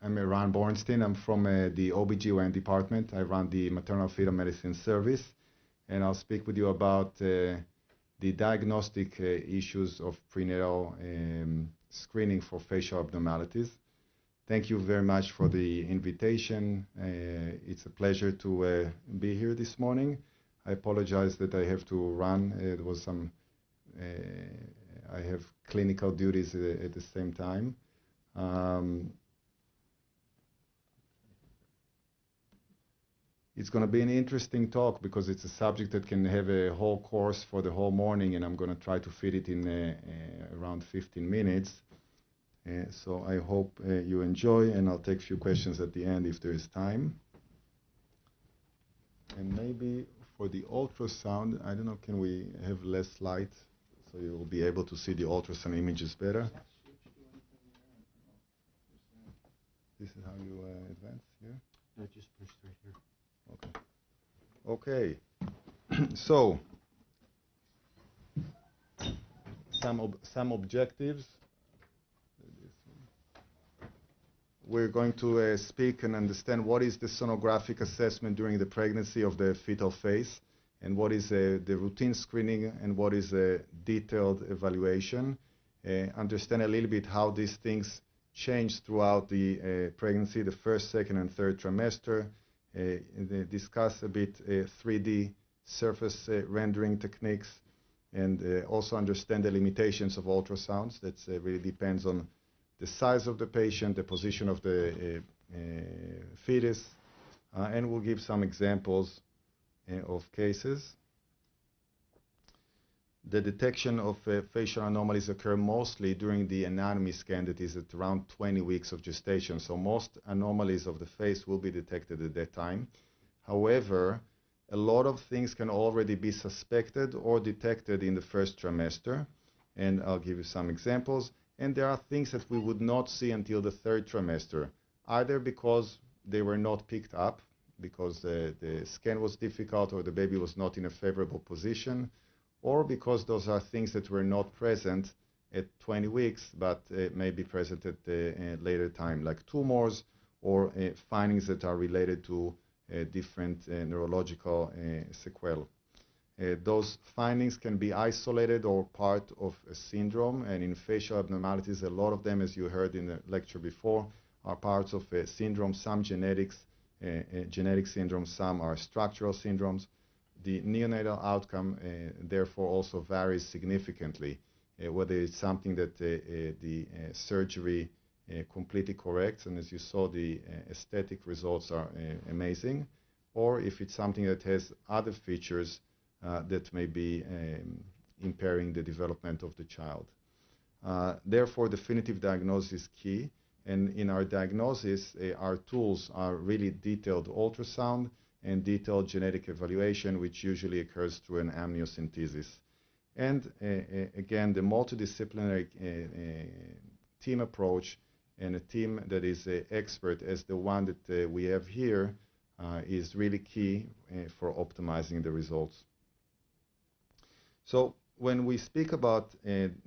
I'm Eran Bornstein. I'm from the OBGYN department. I run the maternal fetal medicine service, and I'll speak with you about the diagnostic issues of prenatal screening for facial abnormalities. Thank you very much for the invitation. It's a pleasure to be here this morning. I apologize that I have to run. There was some, I have clinical duties at the same time. It's going to be an interesting talk because it's a subject that can have a whole course for the whole morning, and I'm going to try to fit it in around 15 minutes. So I hope you enjoy, and I'll take a few questions at the end if there is time. And maybe for the ultrasound, I don't know, can we have less light so you will be able to see the ultrasound images better? This is how you advance here? No, just push through here. Okay. Okay. So, some objectives. We're going to speak and understand what is the sonographic assessment during the pregnancy of the fetal face, and what is the routine screening, and what is a detailed evaluation. Understand a little bit how these things change throughout the pregnancy, the first, second, and third trimester. Discuss a bit 3D surface rendering techniques, and also understand the limitations of ultrasounds. That really depends on the size of the patient, the position of the fetus, and we'll give some examples of cases. The detection of facial anomalies occur mostly during the anatomy scan that is at around 20 weeks of gestation. So most anomalies of the face will be detected at that time. However, a lot of things can already be suspected or detected in the first trimester, and I'll give you some examples. And there are things that we would not see until the third trimester, either because they were not picked up, because the scan was difficult or the baby was not in a favorable position, or because those are things that were not present at 20 weeks, but may be present at a later time, like tumors or findings that are related to different neurological sequelae. Those findings can be isolated or part of a syndrome, and in facial abnormalities, a lot of them, as you heard in the lecture before, are parts of a syndrome, some genetic syndromes, some are structural syndromes. The neonatal outcome, therefore, also varies significantly, whether it's something that the surgery completely corrects, and as you saw, the aesthetic results are amazing, or if it's something that has other features that may be impairing the development of the child. Therefore, definitive diagnosis is key, and in our diagnosis, our tools are really detailed ultrasound and detailed genetic evaluation, which usually occurs through an amniocentesis. And again, the multidisciplinary team approach, and a team that is expert as the one that we have here is really key for optimizing the results. So when we speak about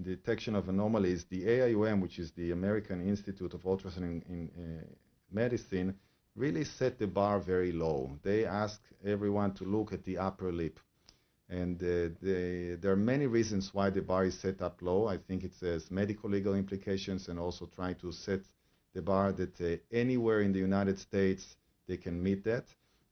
detection of anomalies, the AIUM, which is the American Institute of Ultrasound in Medicine, really set the bar very low. They ask everyone to look at the upper lip. And there are many reasons why the bar is set up low. I think it has medical legal implications, and also trying to set the bar that anywhere in the United States they can meet that.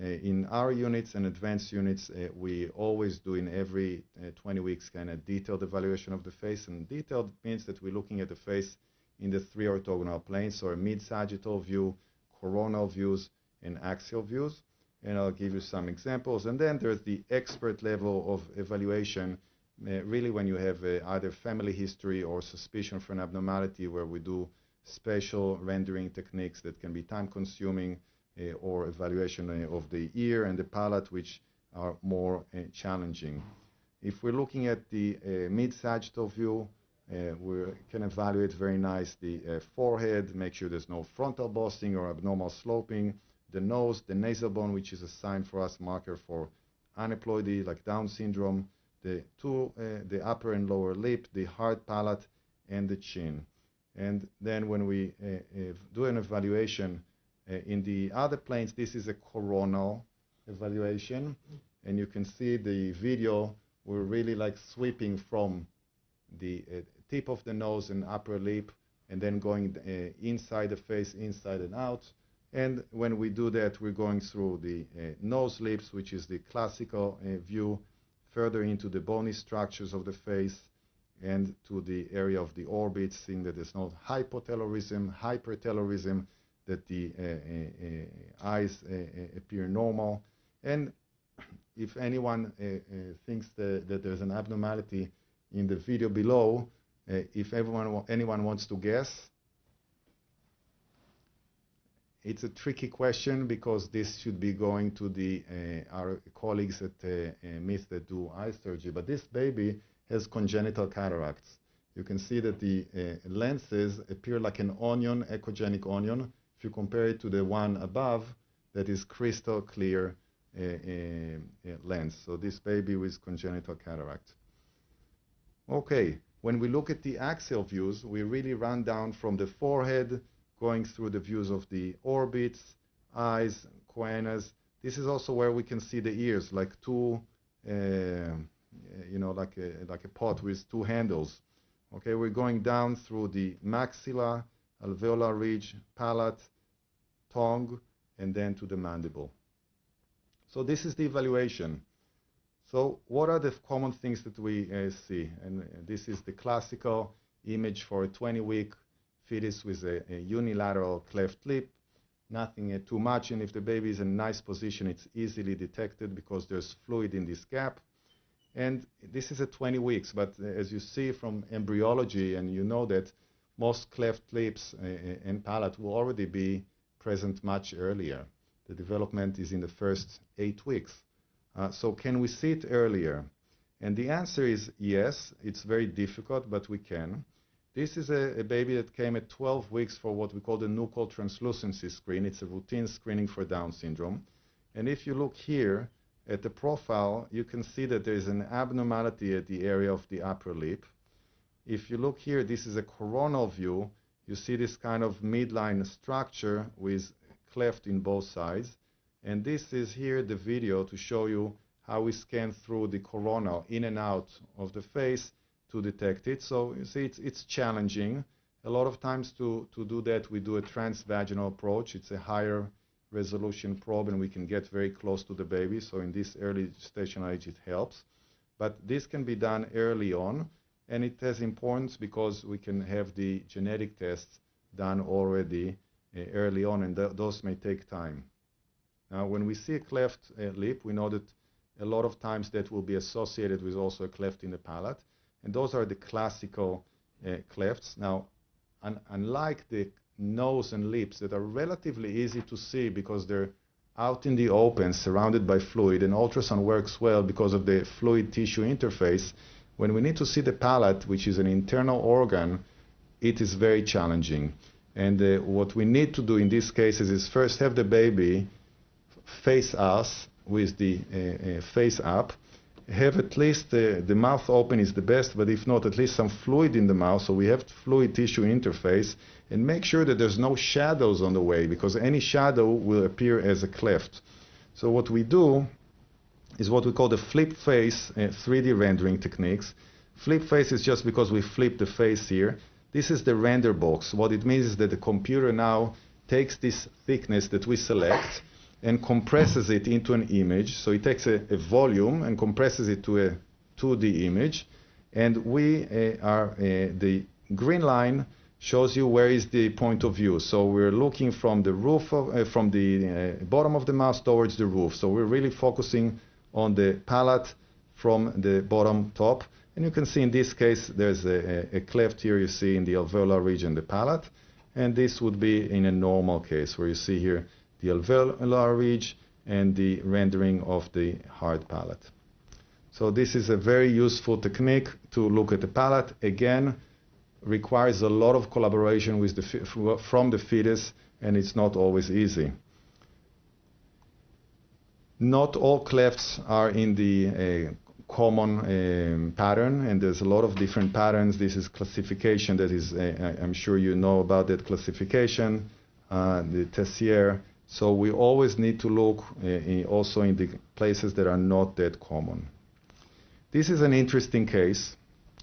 In our units and advanced units, we always do in every 20 weeks kind of detailed evaluation of the face. And detailed means that we're looking at the face in the three orthogonal planes, so a mid-sagittal view, coronal views, and axial views. And I'll give you some examples. And then there's the expert level of evaluation, really when you have either family history or suspicion for an abnormality, where we do spatial rendering techniques that can be time-consuming, or evaluation of the ear and the palate, which are more challenging. If we're looking at the mid-sagittal view, we can evaluate very nice the forehead, make sure there's no frontal bossing or abnormal sloping, the nose, the nasal bone, which is a sign for us, marker for aneuploidy, like Down syndrome, the upper and lower lip, the hard palate, and the chin. And then when we do an evaluation in the other planes, this is a coronal evaluation. And you can see the video, we're really like sweeping from the tip of the nose and upper lip, and then going inside the face, inside and out. And when we do that, we're going through the nose lips, which is the classical view, further into the bony structures of the face, and to the area of the orbit, seeing that there's no hypotaylorism, hypertaylorism, that the eyes appear normal. And if anyone thinks that there's an abnormality in the video below, if anyone wants to guess, it's a tricky question because this should be going to our colleagues at MIS that do eye surgery. But this baby has congenital cataracts. You can see that the lenses appear like an onion, echogenic onion. If you compare it to the one above, that is crystal clear lens. So this baby with congenital cataract. Okay, when we look at the axial views, we really run down from the forehead, going through the views of the orbits, eyes, coanas. This is also where we can see the ears, like two, like a pot with two handles. Okay, we're going down through the maxilla, alveolar ridge, palate, tongue, and then to the mandible. So this is the evaluation. So what are the common things that we see? And this is the classical image for a 20-week fetus with a unilateral cleft lip, nothing too much. And if the baby is in a nice position, it's easily detected because there's fluid in this gap. And this is at 20 weeks, but as you see from embryology, and you know that most cleft lips and palate will already be present much earlier. The development is in the first 8 weeks. So can we see it earlier? And the answer is yes. It's very difficult, but we can. This is a baby that came at 12 weeks for what we call the nuchal translucency screen. It's a routine screening for Down syndrome. And if you look here at the profile, you can see that there is an abnormality at the area of the upper lip. If you look here, this is a coronal view. You see this kind of midline structure with cleft in both sides. And this is here the video to show you how we scan through the coronal in and out of the face to detect it. So you see it's challenging. A lot of times to do that, we do a transvaginal approach. It's a higher resolution probe, and we can get very close to the baby. So in this early gestational age, it helps. But this can be done early on, and it has importance because we can have the genetic tests done already early on, and those may take time. Now, when we see a cleft lip, we know that a lot of times that will be associated with also a cleft in the palate, and those are the classical clefts. Now, unlike the nose and lips that are relatively easy to see because they're out in the open, surrounded by fluid, and ultrasound works well because of the fluid tissue interface, when we need to see the palate, which is an internal organ, it is very challenging. And what we need to do in these cases is first have the baby face us with the face up, have at least the mouth open is the best, but if not, at least some fluid in the mouth, so we have fluid tissue interface, and make sure that there's no shadows on the way, because any shadow will appear as a cleft. So what we do is what we call the flip face 3D rendering techniques. Flip face is just because we flip the face here. This is the render box. What it means is that the computer now takes this thickness that we select and compresses it into an image. So it takes a volume and compresses it to a 2D image. And the green line shows you where is the point of view. So we're looking from the roof, from the bottom of the mouth towards the roof. So we're really focusing on the palate from the bottom top. And you can see in this case, there's a cleft here you see in the alveolar region, the palate. And this would be in a normal case where you see here the alveolar ridge and the rendering of the hard palate. So this is a very useful technique to look at the palate. Again, requires a lot of collaboration with from the fetus, and it's not always easy. Not all clefts are in the common pattern, and there's a lot of different patterns. This is classification that is, I'm sure you know about that classification, the Tessier. So we always need to look also in the places that are not that common. This is an interesting case.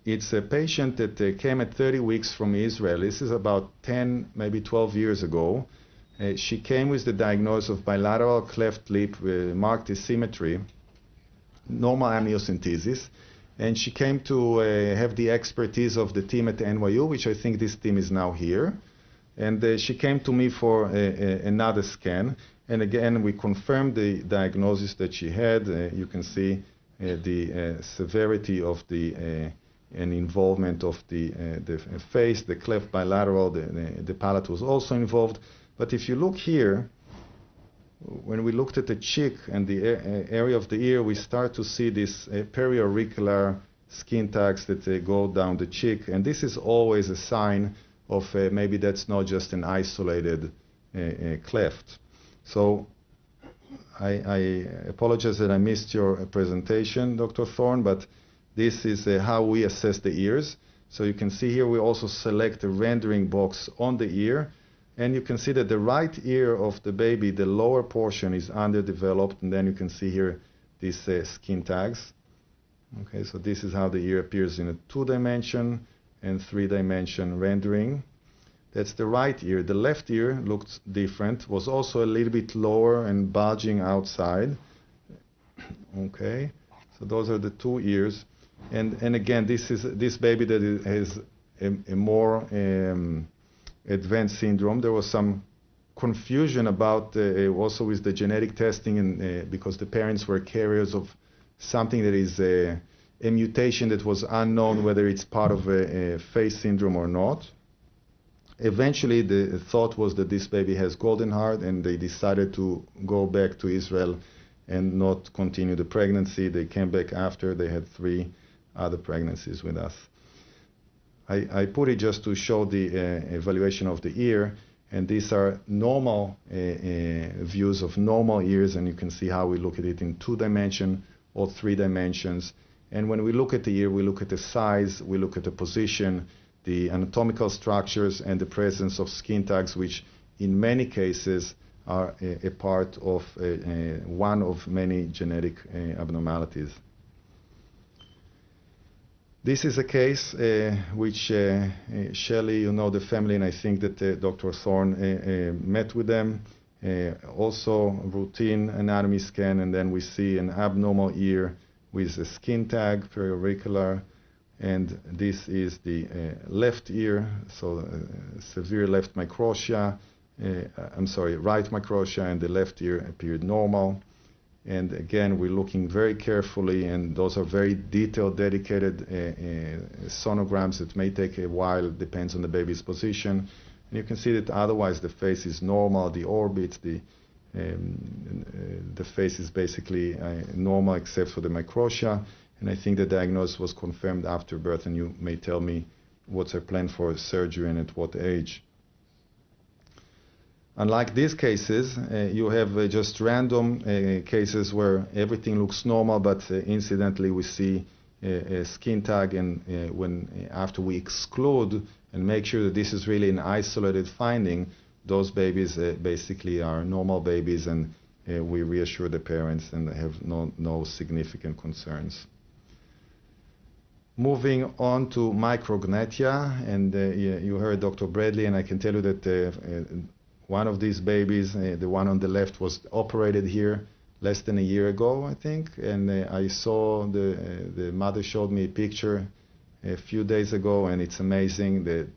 It's a patient that came at 30 weeks from Israel. This is about 10, maybe 12 years ago. She came with the diagnosis of bilateral cleft lip with marked asymmetry, normal amniocentesis, and she came to have the expertise of the team at NYU, which I think this team is now here. And she came to me for another scan, and again we confirmed the diagnosis that she had. You can see the severity of the and involvement of the face, the cleft bilateral, the palate was also involved. But if you look here, when we looked at the cheek and the area of the ear, we start to see this periauricular skin tags that go down the cheek, and this is always a sign of maybe that's not just an isolated cleft. So I apologize that I missed your presentation, Dr. Thorne, but this is how we assess the ears. So you can see here we also select a rendering box on the ear, and you can see that the right ear of the baby, the lower portion is underdeveloped, and then you can see here these skin tags. Okay, so this is how the ear appears in a 2-dimension and 3-dimension rendering. That's the right ear. The left ear looked different, was also a little bit lower and bulging outside. Okay, so those are the 2 ears. And again, this baby that has a more advanced syndrome. There was some confusion about also with the genetic testing, and because the parents were carriers of something that is a mutation that was unknown whether it's part of a face syndrome or not. Eventually, the thought was that this baby has golden heart, and they decided to go back to Israel and not continue the pregnancy. They came back after. They had 3 other pregnancies with us. I put it just to show the evaluation of the ear, and these are normal views of normal ears, and you can see how we look at it in 2-dimension or 3 dimensions. And when we look at the ear, we look at the size, we look at the position, the anatomical structures, and the presence of skin tags, which in many cases are a part of one of many genetic abnormalities. This is a case which Shelley, you know the family, and I think that Dr. Thorne met with them. Also routine anatomy scan, and then we see an abnormal ear with a skin tag, periauricular, and this is the left ear, so severe left microtia, right microtia, and the left ear appeared normal. And again, we're looking very carefully, and those are very detailed, dedicated sonograms. It may take a while, depends on the baby's position. And you can see that otherwise the face is normal, the orbits, the face is basically normal except for the microtia. And I think the diagnosis was confirmed after birth, and you may tell me what's our plan for surgery and at what age. Unlike these cases, you have just random cases where everything looks normal, but incidentally we see a skin tag, and after we exclude and make sure that this is really an isolated finding, those babies basically are normal babies, and we reassure the parents and have no significant concerns. Moving on to micrognathia, and you heard Dr. Bradley, and I can tell you that one of these babies, the one on the left, was operated here less than a year ago, I think, and I saw the mother showed me a picture a few days ago, and it's amazing that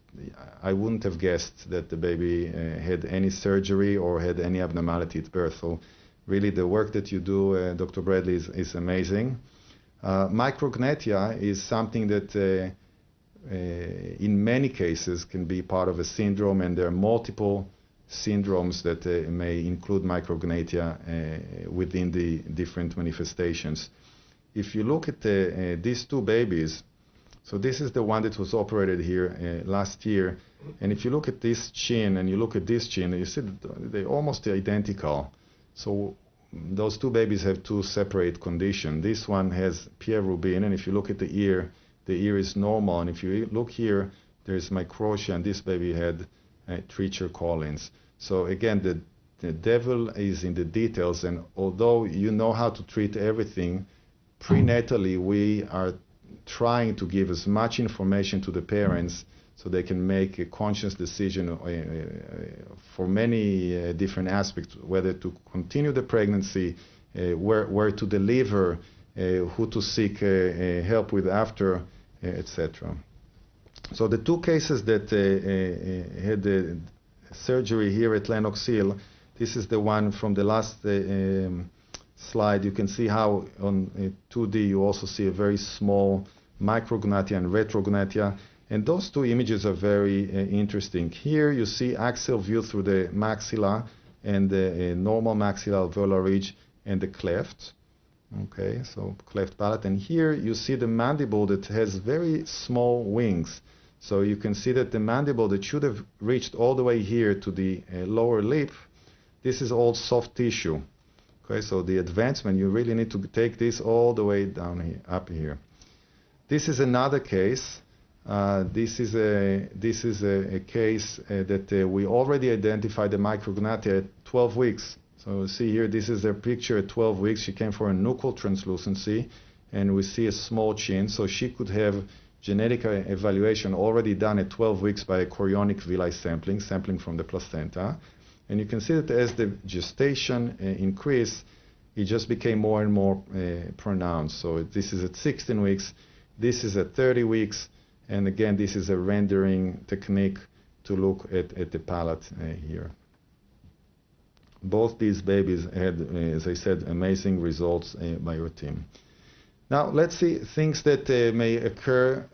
I wouldn't have guessed that the baby had any surgery or had any abnormality at birth. So really the work that you do, Dr. Bradley, is amazing. Micrognathia is something that in many cases can be part of a syndrome, and there are multiple syndromes that may include micrognathia within the different manifestations. If you look at these 2 babies, so this is the one that was operated here last year, and if you look at this chin and you look at this chin, you see that they're almost identical. So those two babies have two separate conditions. This one has Pierre Rubin, and if you look at the ear is normal. And if you look here, there's microtia, and this baby had Treacher Collins. So again, the devil is in the details, and although you know how to treat everything, prenatally we are trying to give as much information to the parents so they can make a conscious decision for many different aspects, whether to continue the pregnancy, where to deliver, who to seek help with after, etc. So the two cases that had the surgery here at Lenox Hill, this is the one from the last slide. You can see how on 2D you also see a very small micrognathia and retrognathia. And those two images are very interesting. Here you see axial view through the maxilla and the normal maxilla-alveolar ridge and the cleft. Okay, so cleft palate. And here you see the mandible that has very small wings. So you can see that the mandible that should have reached all the way here to the lower lip, this is all soft tissue. Okay, so the advancement, you really need to take this all the way down here, up here. This is another case. This is a case that we already identified the micrognathia at 12 weeks. So see here, this is a picture at 12 weeks. She came for a nuchal translucency, and we see a small chin. So she could have genetic evaluation already done at 12 weeks by a chorionic villi sampling from the placenta. And you can see that as the gestation increased, it just became more and more pronounced. So this is at 16 weeks, this is at 30 weeks, and again, this is a rendering technique to look at the palate here. Both these babies had, as I said, amazing results by our team. Now, let's see things that may occur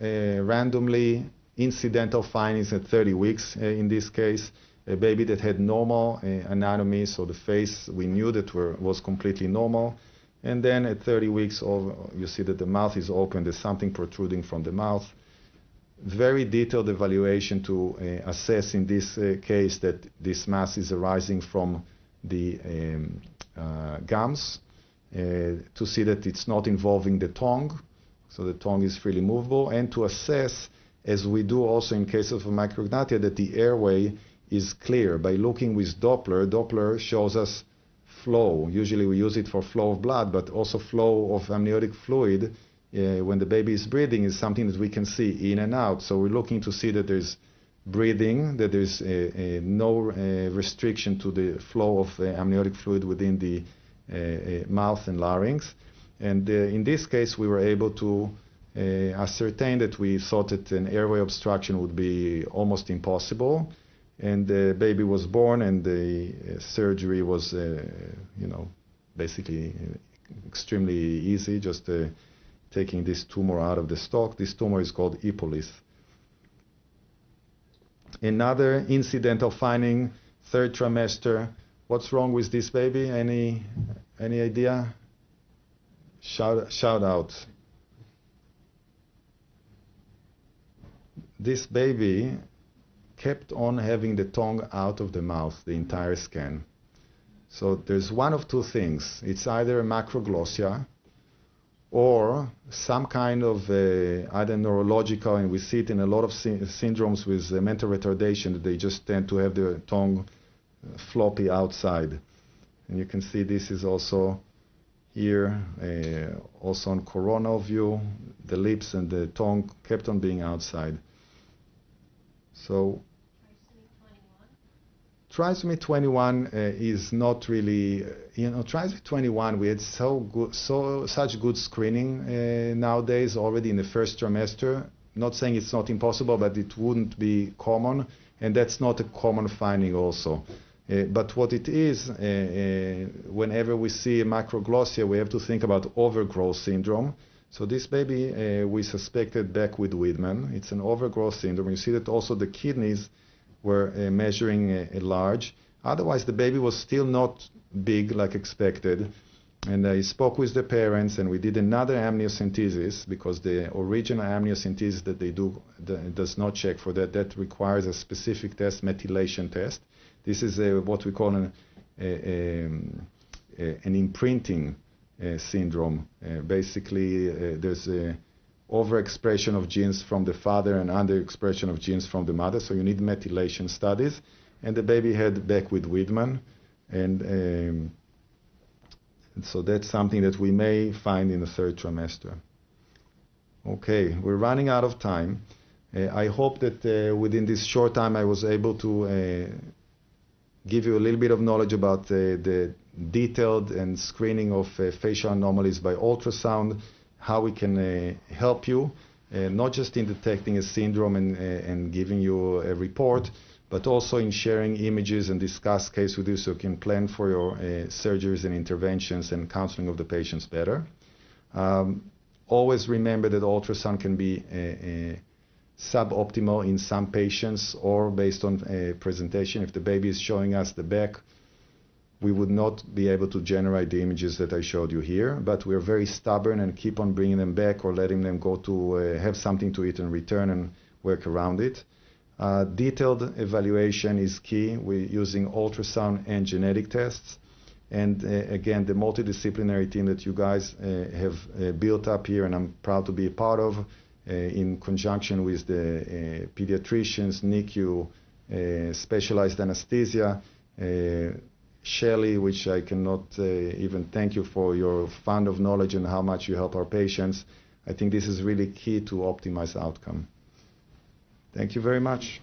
randomly, incidental findings at 30 weeks in this case. A baby that had normal anatomy, so the face we knew that was completely normal. And then at 30 weeks, you see that the mouth is open, there's something protruding from the mouth. Very detailed evaluation to assess in this case that this mass is arising from the gums, to see that it's not involving the tongue, so the tongue is freely movable, and to assess, as we do also in cases of micrognathia, that the airway is clear. By looking with Doppler, Doppler shows us flow. Usually we use it for flow of blood, but also flow of amniotic fluid when the baby is breathing is something that we can see in and out. So we're looking to see that there's breathing, that there's no restriction to the flow of amniotic fluid within the mouth and larynx. And in this case, we were able to ascertain that we thought that an airway obstruction would be almost impossible. And the baby was born, and the surgery was, basically extremely easy, just taking this tumor out of the stalk. This tumor is called Epolis. Another incidental finding, third trimester. What's wrong with this baby? Any idea? Shout out. This baby kept on having the tongue out of the mouth the entire scan. So there's one of two things. It's either a macroglossia or some kind of either neurological, and we see it in a lot of syndromes with mental retardation, that they just tend to have their tongue floppy outside. And you can see this is also here, also on coronal view, the lips and the tongue kept on being outside. So trisomy 21 is not really, trisomy 21, we had such good screening nowadays already in the first trimester. Not saying it's not impossible, but it wouldn't be common, and that's not a common finding also. But what it is, whenever we see a macroglossia, we have to think about overgrowth syndrome. So this baby, we suspected back with Widman. It's an overgrowth syndrome. You see that also the kidneys were measuring large. Otherwise, the baby was still not big like expected. And I spoke with the parents, and we did another amniocentesis, because the original amniocentesis that they do does not check for that. That requires a specific test, methylation test. This is what we call an imprinting syndrome. Basically, there's a overexpression of genes from the father and underexpression of genes from the mother, so you need methylation studies. And the baby had back with Wiedemann, and so that's something that we may find in the third trimester. Okay, we're running out of time. I hope that within this short time I was able to give you a little bit of knowledge about the detailed and screening of facial anomalies by ultrasound, how we can help you, not just in detecting a syndrome and giving you a report, but also in sharing images and discuss case with you so you can plan for your surgeries and interventions and counseling of the patients better. Always remember that ultrasound can be suboptimal in some patients or based on presentation. If the baby is showing us the back, we would not be able to generate the images that I showed you here, but we're very stubborn and keep on bringing them back or letting them go to have something to eat and return and work around it. Detailed evaluation is key. We're using ultrasound and genetic tests. And again, the multidisciplinary team that you guys have built up here, and I'm proud to be a part of, in conjunction with the pediatricians, NICU, specialized anesthesia, Shelley, which I cannot even thank you for your fund of knowledge and how much you help our patients. I think this is really key to optimize outcome. Thank you very much.